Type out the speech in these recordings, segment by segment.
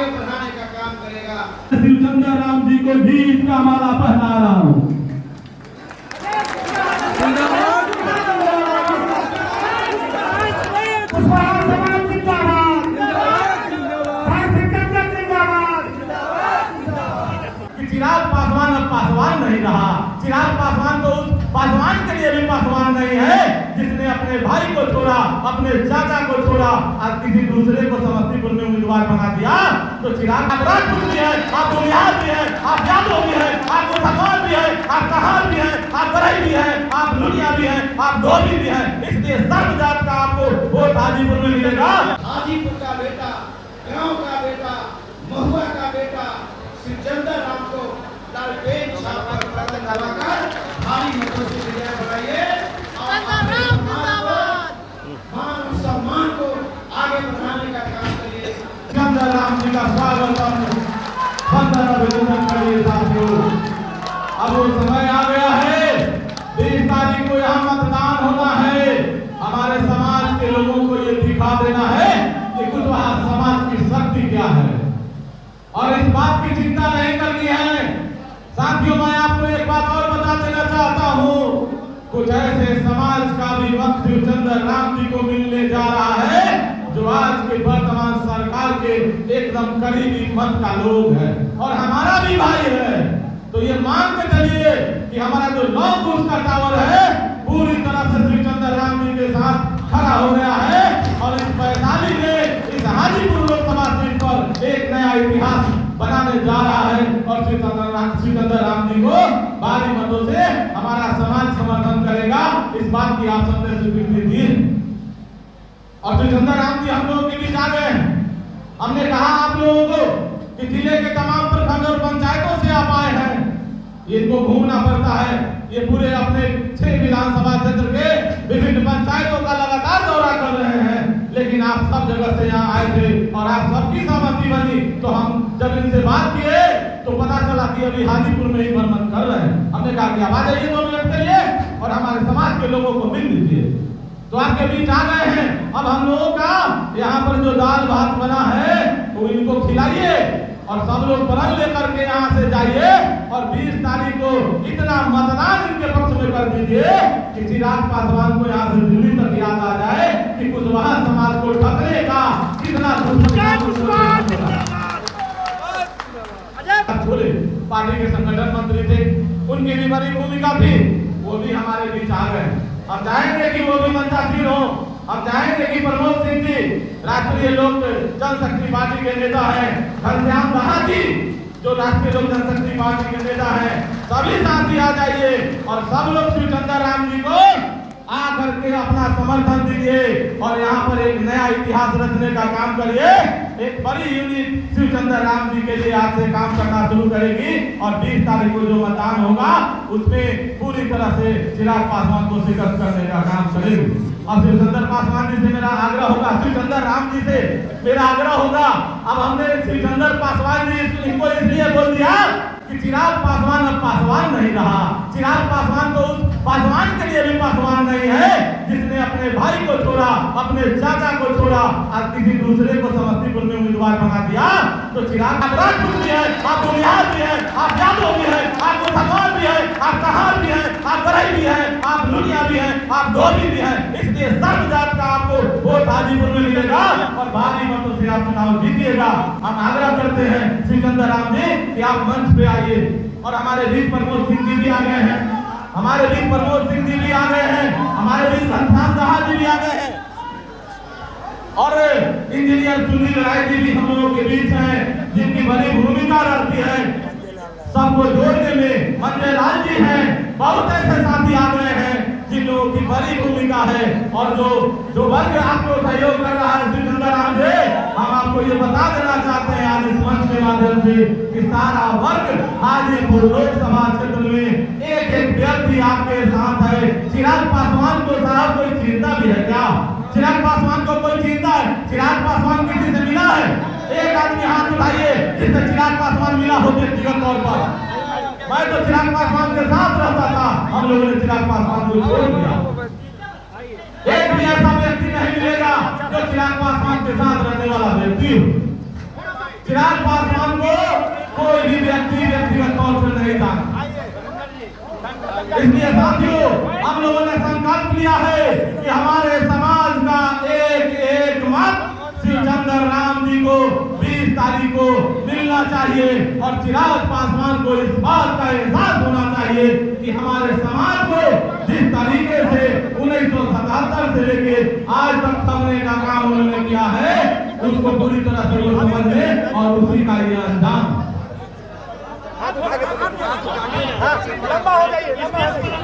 आगे बढ़ाने का काम करेगा। शिवचंद्र राम जी को जीत का माला पहना रहा हूँ। चिराग पासवान अब पासवान नहीं रहा। चिराग पासवान तो उस पासवान के लिए भी पासवान नहीं है जिसने अपने भाई को छोड़ा, अपने चाचा को छोड़ा और किसी दूसरे को समस्तीपुर में उम्मीदवार बना दिया। तो चिराग आप राजपूत भी है, आप बुनियाद भी है, आप यादव भी है, आप मुसलमान भी है, आप कहार भी है, आप गरई भी है, आप लुनिया भी है, आप धोबी भी है। इसलिए सर्व जात का आपको वोट हाजीपुर में मिलेगा। हाजीपुर का बेटा, गांव का बेटा, महुआ का बेटा शिवचंद्र राम को लालटेन छाप पर पतंग लगाकर भारी मतों से विजय बनाइए और मान और सम्मान को आगे बढ़ाने का काम करिए। शिवचंद्र राम जी का स्वागत वंदन अभिनंदन करिए साथियों। अब वो समय आ गया है, 20 तारीख को यहाँ मतदान होना है। हमारे समाज के लोगों को ये दिखा देना है कि कुशवाहा समाज की शक्ति क्या है और इस बात की चिंता नहीं करनी है। साथियों, मैं आपको एक बात और बता देना चाहता हूँ, कुछ ऐसे समाज का भी वक्त शिवचंद्र राम जी को मिलने जा रहा है जो आज के वर्तमान सरकार के एकदम करीबी मत का लोग है और हमारा भी भाई है। तो ये मान के चलिए कि हमारा जो लॉन्ग बूथ का टावर है पूरी तरह से शिवचंद्र राम जी के साथ खड़ा हो गया है और इस वैशाली में, इस हाजीपुर लोकसभा सीट पर एक नया इतिहास बनाने जा रहा है और शिवचंद्र राम जी को भारी मतों से हमारा समाज समर्थन करेगा। इस बात की आप सबने स्वीकृति दी और शिवचंद्र राम जी हम लोगों के बीच आ गए। हमने कहा आप लोगों को कि जिले के तमाम प्रखंड और पंचायतों से आप आए हैं, इनको घूमना पड़ता है। ये पूरे अपने 6 विधानसभा क्षेत्र के विभिन्न पंचायतों का लगातार दौरा कर रहे हैं, लेकिन आप सब जगह से यहाँ आए थे और आप सबकी सहमति बनी। तो हम जब इनसे बात किए तो पता चला कि अभी हाजीपुर में ही भ्रमण कर रहे हैं। हमने कहा कि आप आ जाइए 2 मिनट के लिए और हमारे समाज के लोगों को मिल लीजिए। तो आपके बीच आ गए हैं। अब हम लोगों का यहाँ पर जो दाल भात बना है वो इनको खिलाइए और सब लोग प्रण लेकर के यहाँ से जाइए और 20 तारीख को इतना मतदान इनके पक्ष में कर दीजिए कि चिराग पासवान को यहाँ से दिल्ली तक याद आ जाए कि कुशवाहा समाज को ठगने का कितना बोले। पार्टी के संगठन मंत्री थे, उनकी भी बड़ी भूमिका थी, वो भी हमारे बीच आ गए। हम चाहेंगे कि वो भी मंचासीन हो। हम चाहेंगे कि प्रमोद सिंह जी राष्ट्रीय लोक जनशक्ति पार्टी के नेता हैं, घनश्याम दाहा जी जो राष्ट्रीय लोक जनशक्ति पार्टी के नेता हैं, सभी साथी आ जाइए और सब लोग शिवचंद्र राम जी को आकर के अपना समर्थन दीजिए और यहाँ पर एक नया इतिहास रचने का काम करिए। एक बड़ी यूनिट शिवचंद्र राम जी के लिए आज से काम करना शुरू करेगी और 20 तारीख को जो मतदान होगा उसमें पूरी तरह से चिराग पासवान को शिकस्त करने का काम करेगी। अब शिवचंद्र पासवान जी से मेरा आग्रह होगा, शिवचंद्र राम जी से मेरा आग्रह होगा। अब हमने शिवचंद्र पासवान जी इनको इसलिए बोल दिया कि चिराग पासवान अब पासवान नहीं रहा। चिराग पासवान तो उस पासवान के लिए भी पासवान नहीं है जिसने अपने भाई को छोड़ा, अपने चाचा को छोड़ा और किसी दूसरे को समस्तीपुर में उम्मीदवार बना दिया। तो चिराग आप राजपूत भी है, आप बुनियाद भी है, आप यादव भी है, आप मुसलमान भी है, आप कहार भी है, आप गरई भी है, आप लुनिया भी है, आप धोबी भी है। इसलिए सर्व जात का आपको वोट हाजीपुर में मिलेगा और भारी मतों से आप चुनाव जीतिएगा। हम आग्रह करते हैं शिवचंद्र राम जी कि आप मंच पे आइए और हमारे बीच प्रमोद सिंह जी भी आ गए हैं, हमारे बीच प्रमोद सिंह जी भी आ गए हैं, हमारे बीच घनश्याम दाहा जी भी आ गए हैं और इंजीनियर सुनील राय जी भी हम लोगों के बीच हैं जिनकी बड़ी भूमिका रहती है सबको जोड़ने में। मंजय लाल जी हैं, बहुत ऐसे साथी आ गए हैं जिन लोगों की बड़ी भूमिका है और जो वर्ग आपको सहयोग कर रहा है शिवचंद्र राम जी, हम आपको ये बता देना चाहते हैं आज इस मंच के माध्यम से कि सारा वर्ग हाजीपुर लोकसभा क्षेत्र में एक एक व्यक्ति आपके साथ है। चिराग पासवान को साहब कोई चिंता भी है क्या? चिराग पासवान को कोई चिंता है? चिराग पासवान किसी से मिला है? एक आदमी हाथ उठाइए जिससे चिराग पासवान मिला हो व्यक्तिगत तौर पर। मैं तो चिराग पासवान के साथ रहता था, हम लोगों ने चिराग पासवान को छोड़ दिया। एक भी ऐसा व्यक्ति नहीं मिलेगा जो चिराग पासवान के साथ रहने वाला व्यक्ति हो। चिराग पासवान को कोई भी व्यक्ति व्यक्तिगत तौर पर नहीं जानता। इसलिए साथियों, हम लोगों ने संकल्प लिया है कि हमारे समाज का एक एक मत श्री चंद्र राम जी को 20 तारीख को मिलना चाहिए और चिराग पासवान को इस बात का एहसास होना चाहिए कि हमारे समाज को जिस तरीके से 1977 से लेके आज तक समझने का काम उन्होंने किया है, उसको पूरी तरह से वो समझे और उसी का ये अंजाम। लंबा हो जाइए, लंबा हो जाइए।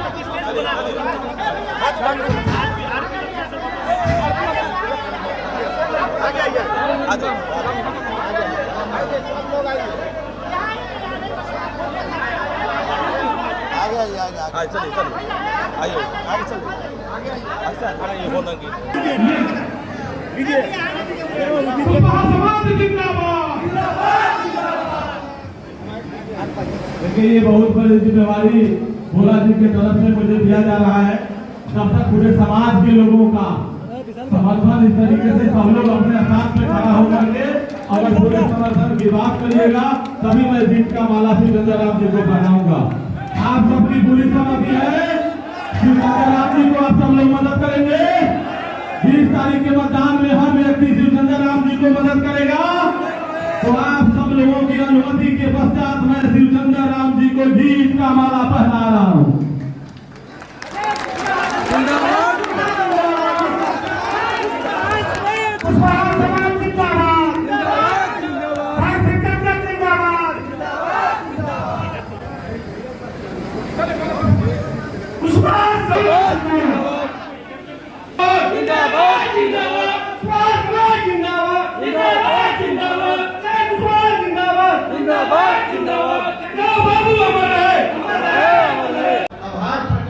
आगे चलिए चलिए आइए आगे चलिए अच्छा खाना ये बोलना की देखिए ये बहुत बड़ी जिम्मेवारी भोला जी की तरफ से मुझे दिया जा रहा है। जब तक पूरे समाज के लोगों का समर्थन इस तरीके से सब लोग अपने साथ में खड़ा होकर के अगर पूरे समर्थन की बात करिएगा तभी मैं जीत का माला श्री चंद्र राम जी को पहनाऊंगा। आप सबकी पूरी सहमति है श्री चंद्र राम जी को आप सब लोग मदद करेंगे। 20 तारीख के मतदान में हर व्यक्ति श्री चंद्र राम जी को मदद करेगा। तो आप सब लोगों की अनुमति के पश्चात मैं श्री चंद्र राम जी को जीत का माला पहना रहा हूँ।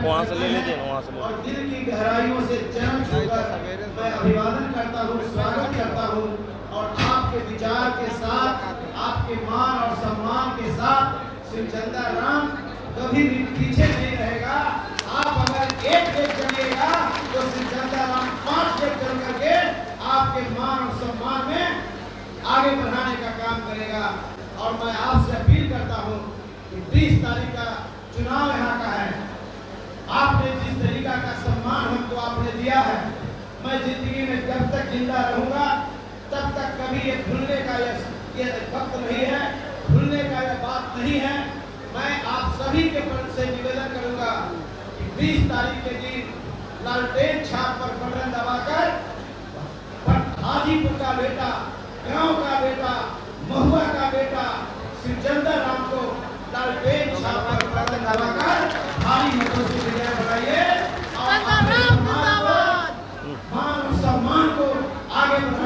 वहाँ से ले लीजिए, वहाँ से ले और दिल की गहराइयों से चरण छूकर मैं अभिवादन करता हूँ, स्वागत करता हूँ और आपके विचार के साथ, आपके मान और सम्मान के साथ श्री चंद्र राम कभी भी पीछे नहीं रहेगा। आप अगर एक चलिएगा तो श्री चंद्र राम 5 चल करके आपके मान और सम्मान में आगे बढ़ाने का काम करेगा। और मैं आपसे अपील करता हूँ कि 20 तारीख का चुनाव यहाँ का है। आपने जिस तरीका का सम्मान हमको आपने दिया है, मैं जिंदगी में जब तक जिंदा रहूंगा तब तक कभी ये भूलने का ये वक्त नहीं है, भूलने का ये बात नहीं है। मैं आप सभी के प्रति से निवेदन करूंगा कि 20 तारीख के दिन लालटेन छाप पर बटन दबाकर हाजीपुर का बेटा, गांव का बेटा, महुआ का बेटा श्री चंद्र राम को लालटेन छाप पर बटन दबाकर भारी मतों से विजय बनाइए और मान और सम्मान को आगे बढ़ाइए।